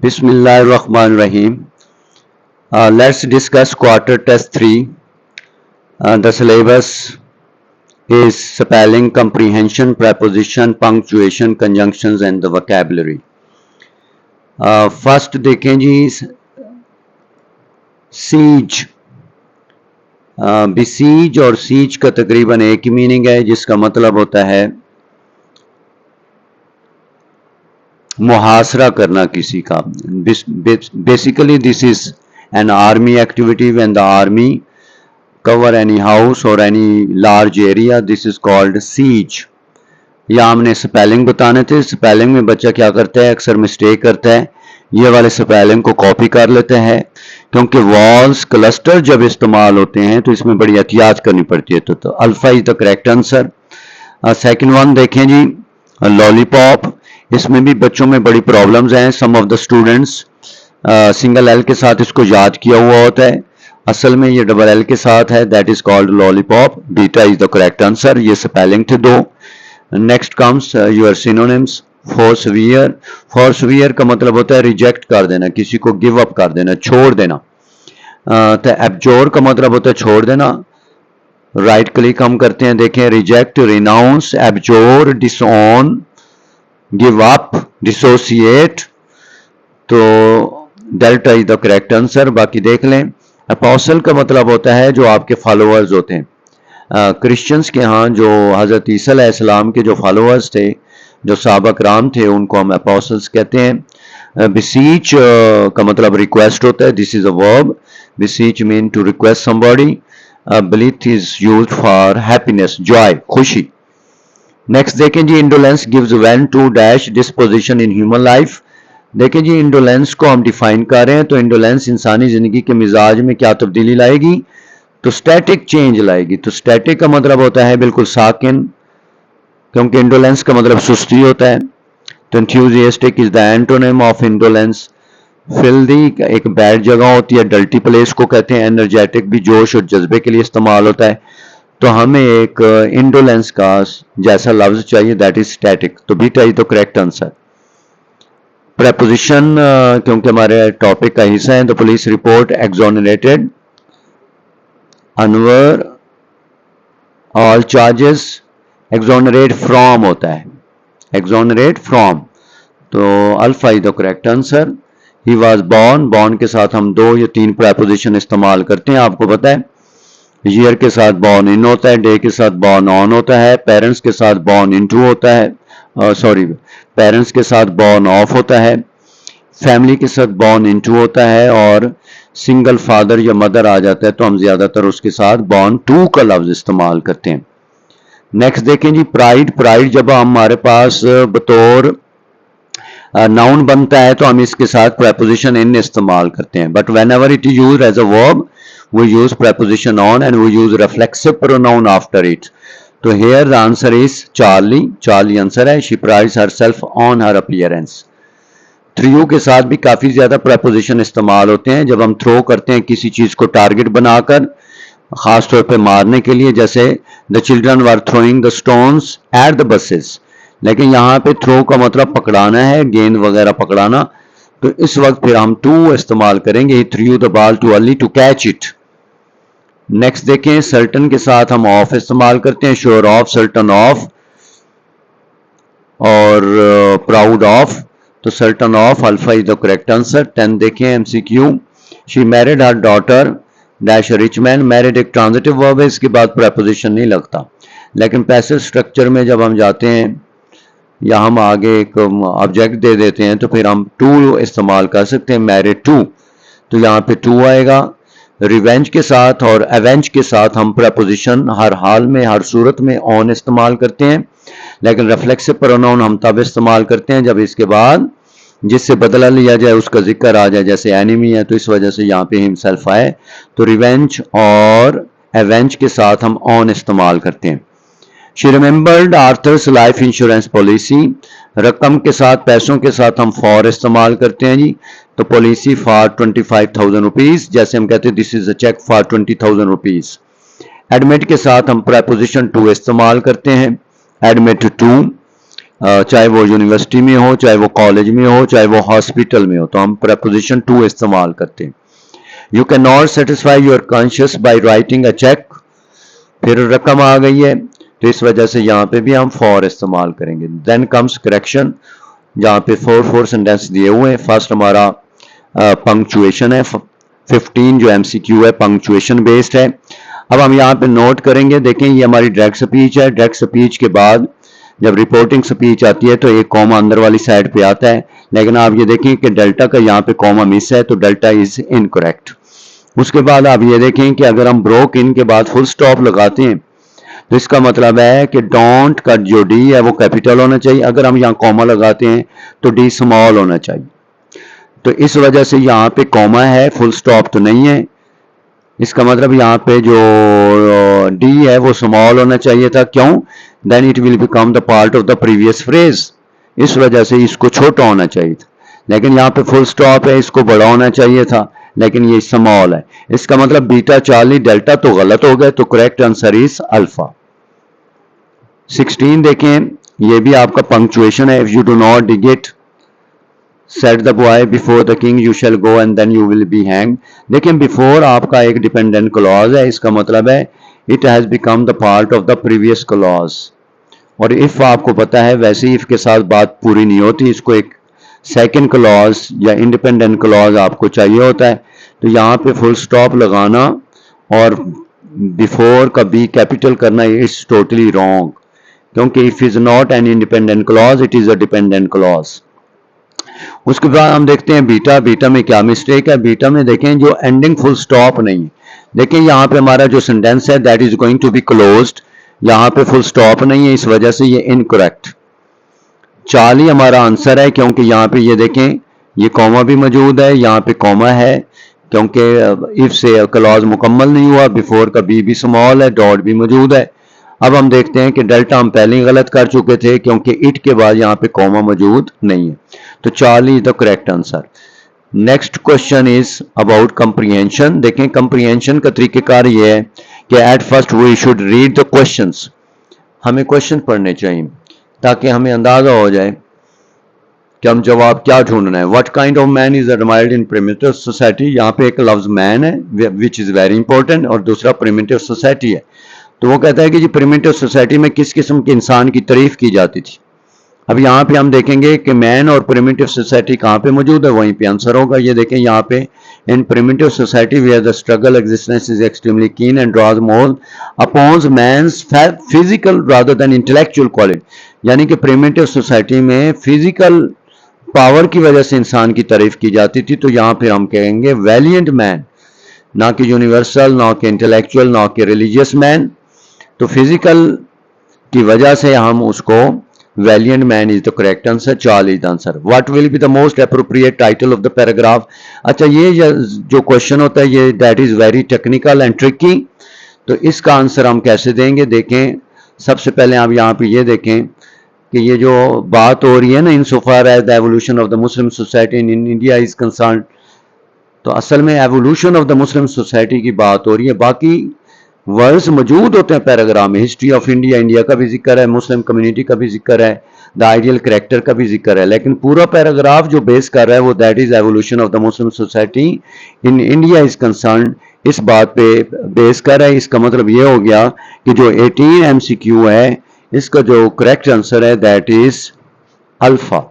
Bismillahirrahmanirrahim. Let's discuss quarter test 3. The syllabus is spelling, comprehension, preposition, punctuation, conjunctions and the vocabulary. First देखें जी siege. besiege और siege का तकरीबन एक ही meaning है, जिसका मतलब होता है मुहासरा करना किसी का. Basically this is an army activity. When the army cover any house or any large area, this is called siege. या हमने स्पेलिंग बताने थे. स्पेलिंग में बच्चा क्या करता है, अक्सर मिस्टेक करता है, ये वाले स्पेलिंग को कॉपी कर लेते हैं, क्योंकि वॉल्स क्लस्टर जब इस्तेमाल होते हैं तो इसमें बड़ी एहतियात करनी पड़ती है. तो alpha is the correct answer. Second one देखें जी, लॉलीपॉप. इसमें भी बच्चों में बड़ी प्रॉब्लम्स हैं. Some of the students single L के साथ इसको याद किया हुआ होता है, असल में ये डबल एल के साथ है. That is called lollipop. Beta is the correct answer. ये स्पेलिंग थे दो. Next comes your synonyms. Forswear. Forswear का मतलब होता है रिजेक्ट कर देना, किसी को गिव अप कर देना, छोड़ देना. तो एब्जोर का मतलब होता है छोड़ देना. राइट क्लिक हम करते हैं, देखें, reject, renounce, abjure, disown, give up, dissociate. तो delta is the correct answer. बाकी देख लें. अपोस्टल का मतलब होता है जो आपके फॉलोअर्स होते हैं. क्रिश्चियंस के यहाँ जो हज़रत ईसा अलैहिस्सलाम के जो फॉलोअर्स थे, जो सहाबा कराम थे, उनको हम अपोस्टल्स कहते हैं. बिसीच का मतलब रिक्वेस्ट होता है. This is a verb. Beseech mean to request somebody. Blithe is used for happiness, joy, खुशी. नेक्स्ट देखें जी, indolence gives vent to dash disposition in human life. देखें जी, इंडोलेंस को हम डिफाइन कर रहे हैं. तो इंडोलेंस इंसानी जिंदगी के मिजाज में क्या तब्दीली लाएगी, तो स्टैटिक चेंज लाएगी. तो स्टैटिक का मतलब होता है बिल्कुल साकिन, क्योंकि इंडोलेंस का मतलब सुस्ती होता है. तो enthusiastic is the antonym of indolence. Filthy एक बैड जगह होती है, डल्टी प्लेस को कहते हैं. एनर्जेटिक भी जोश और जज्बे के लिए इस्तेमाल होता है. तो हमें एक इंडोलेंस का जैसा लफ्ज चाहिए, दैट इज स्टैटिक. तो beta is the correct answer. Preposition क्योंकि हमारे टॉपिक का हिस्सा है. The police report exonerated Anwar all charges. Exonerate from होता है, एक्सोनरेट फ्रॉम. तो alpha is the correct answer. He was born. Born के साथ हम 2 या 3 प्रेपोजिशन इस्तेमाल करते हैं, आपको पता है. ईयर के साथ बॉर्न इन होता है, डे के साथ बॉर्न ऑन होता है, पेरेंट्स के साथ बॉर्न इनटू होता है, पेरेंट्स के साथ बॉर्न ऑफ होता है, फैमिली के साथ बॉर्न इनटू होता है, और सिंगल फादर या मदर आ जाता है तो हम ज्यादातर उसके साथ बॉर्न टू का लफ्ज इस्तेमाल करते हैं. नेक्स्ट देखें जी, प्राइड. प्राइड जब हमारे पास बतौर नाउन बनता है तो हम इसके साथ प्रेपोजिशन इन इस्तेमाल करते हैं. But whenever it is use as a verb, we use preposition on and we use reflexive pronoun after it. तो here the answer is Charlie. Charlie answer है. She prides herself on her appearance. Through के साथ भी काफी ज्यादा preposition इस्तेमाल होते हैं जब हम थ्रो करते हैं किसी चीज को टारगेट बनाकर, खासतौर पे मारने के लिए. जैसे the children were throwing the stones at the buses. लेकिन यहाँ पे थ्रो का मतलब पकड़ाना है, गेंद वगैरह पकड़ाना. तो इस वक्त फिर हम टू इस्तेमाल करेंगे. He threw the ball too early to catch it. Next देखें, सर्टन के साथ हम ऑफ इस्तेमाल करते हैं. श्योर ऑफ, सर्टन ऑफ और प्राउड ऑफ. तो certain of alpha is the correct answer. 10 देखें, MCQ. She married her daughter dash rich man. Married एक ट्रांजिटिव वर्ब है, इसके बाद प्रेपोजिशन नहीं लगता. लेकिन पैसिव स्ट्रक्चर में जब हम जाते हैं या हम आगे एक ऑब्जेक्ट दे देते हैं तो फिर हम टू इस्तेमाल कर सकते हैं, मैरिड टू. तो यहाँ पे टू आएगा. रिवेंज के साथ और एवेंज के साथ हम प्रेपोजिशन हर हाल में, हर सूरत में ऑन इस्तेमाल करते हैं. लेकिन रिफ्लेक्सिव प्रोनाउन हम तब इस्तेमाल करते हैं जब इसके बाद जिससे बदला लिया जाए उसका जिक्र आ जाए. जैसे एनिमी है तो इस वजह से यहाँ पे हिमसेल्फ आए. तो रिवेंज और एवेंज के साथ हम ऑन इस्तेमाल करते हैं. She remembered Arthur's life insurance policy. रकम के साथ, पैसों के साथ हम फॉर इस्तेमाल करते हैं जी. तो पॉलिसी फॉर 25,000 रुपीज. जैसे हम कहते हैं this is a cheque for 20,000 rupees. Admit के साथ हम प्रेपोजिशन टू इस्तेमाल करते हैं, एडमिट टू. चाहे वो यूनिवर्सिटी में हो, चाहे वो कॉलेज में हो, चाहे वो हॉस्पिटल में हो, तो हम preposition to इस्तेमाल करते हैं। You can not satisfy your conscious by writing a cheque, फिर रकम आ गई है तो इस वजह से यहाँ पे भी हम फॉर इस्तेमाल करेंगे। देन कम्स करेक्शन, जहाँ पे फोर सेंटेंस दिए हुए हैं। फर्स्ट हमारा पंक्चुएशन है, 15 जो MCQ है पंक्चुएशन बेस्ड है। अब हम यहाँ पे नोट करेंगे, देखें ये हमारी डायरेक्ट स्पीच है। डायरेक्ट स्पीच के बाद जब रिपोर्टिंग स्पीच आती है तो एक कॉमा अंदर वाली साइड पे आता है, लेकिन आप ये देखें कि डेल्टा का यहाँ पे कॉमा मिस है तो डेल्टा इज इनकरेक्ट। उसके बाद आप ये देखें कि अगर हम ब्रोक इन के बाद फुल स्टॉप लगाते हैं तो इसका मतलब है कि डोंट का जो डी है वो कैपिटल होना चाहिए, अगर हम यहाँ कॉमा लगाते हैं तो डी स्मॉल होना चाहिए। तो इस वजह से यहाँ पे कॉमा है, फुल स्टॉप तो नहीं है। इसका मतलब यहाँ पे जो डी है वो स्मॉल होना चाहिए था। क्यों? Then it will become the part of the previous phrase, इस वजह से इसको छोटा होना चाहिए था। लेकिन यहाँ पे फुल स्टॉप है, इसको बड़ा होना चाहिए था, लेकिन ये स्मॉल है। इसका मतलब बीटा चार्ली डेल्टा तो गलत हो गए, तो करेक्ट आंसर इज अल्फा। 16 देखें, ये भी आपका पंक्चुएशन है। If you do not dig it set the boy before the king you shall go and then you will be hang. देखें बिफोर आपका एक डिपेंडेंट क्लॉज है, इसका मतलब है it has become the part of the previous clause. और if आपको पता है वैसे इफ के साथ बात पूरी नहीं होती, इसको एक सेकंड क्लॉज या इंडिपेंडेंट क्लॉज आपको चाहिए होता है। तो यहाँ पे फुल स्टॉप लगाना और बिफोर का बी कैपिटल करना इज टोटली रॉन्ग, क्योंकि if is not an independent clause it is a dependent clause. उसके बाद हम देखते हैं बीटा। बीटा में क्या मिस्टेक है? बीटा में देखें जो एंडिंग फुल स्टॉप नहीं, देखें यहाँ पे हमारा जो सेंटेंस है that is going to be closed, यहाँ पे फुल स्टॉप नहीं है, इस वजह से ये इनकरेक्ट। 40 हमारा आंसर है, क्योंकि यहाँ पे ये देखें ये कॉमा भी मौजूद है, यहाँ पे कॉमा है, क्योंकि इफ से क्लॉज मुकम्मल नहीं हुआ, बिफोर का बी भी स्मॉल है, डॉट भी मौजूद है। अब हम देखते हैं कि डेल्टा हम पहले ही गलत कर चुके थे, क्योंकि इट के बाद यहाँ पे कॉमा मौजूद नहीं है। तो 40 is the correct answer. Next question is about comprehension. देखें कंप्रीहेंशन का तरीकेकार ये है कि at first we should read the questions, हमें क्वेश्चन पढ़ने चाहिए ताकि हमें अंदाजा हो जाए कि हम जवाब क्या ढूंढना है। What kind of man is admired in primitive society, यहाँ पे एक लफ्ज मैन है विच इज वेरी इंपॉर्टेंट, और दूसरा प्रिमिटिव सोसाइटी है। तो वो कहता है कि जी प्रिमिटिव सोसाइटी में किस किस्म के इंसान की तारीफ की जाती थी। अब यहाँ पे हम देखेंगे कि मैन और प्रिमिटिव सोसाइटी कहाँ पे मौजूद है, वहीं पे आंसर होगा। ये देखें यहाँ पे in primitive society where the struggle existence is extremely keen and draws more upon man's physical rather than intellectual quality, यानी कि प्रिमिटिव सोसाइटी में फिजिकल पावर की वजह से इंसान की तारीफ की जाती थी। तो यहाँ फिर हम कहेंगे वैलियंट मैन, ना कि यूनिवर्सल, ना कि इंटेलेक्चुअल, ना कि रिलीजियस मैन। तो फिजिकल की वजह से हम उसको valiant man is the correct answer. 40 is the answer. What will be the most appropriate title of the paragraph. अच्छा ये जो क्वेश्चन होता है ये that is very technical and tricky, तो इसका आंसर हम कैसे देंगे। देखें सबसे पहले आप यहाँ पे ये देखें कि ये जो बात हो रही है ना, in so far as the evolution of the Muslim society in India is concern, तो असल में evolution of the Muslim society की बात हो रही है। बाकी वर्ड्स मौजूद होते हैं पैराग्राफ में, हिस्ट्री ऑफ इंडिया, इंडिया का भी जिक्र है, मुस्लिम कम्युनिटी का भी जिक्र है, द आइडियल कैरेक्टर का भी जिक्र है, लेकिन पूरा पैराग्राफ जो बेस कर रहा है वो that is evolution of the Muslim society in India is concern, इस बात पे बेस कर रहा है। इसका मतलब ये हो गया कि जो 18 MCQ है इसका जो करेक्ट आंसर है दैट इज अल्फा।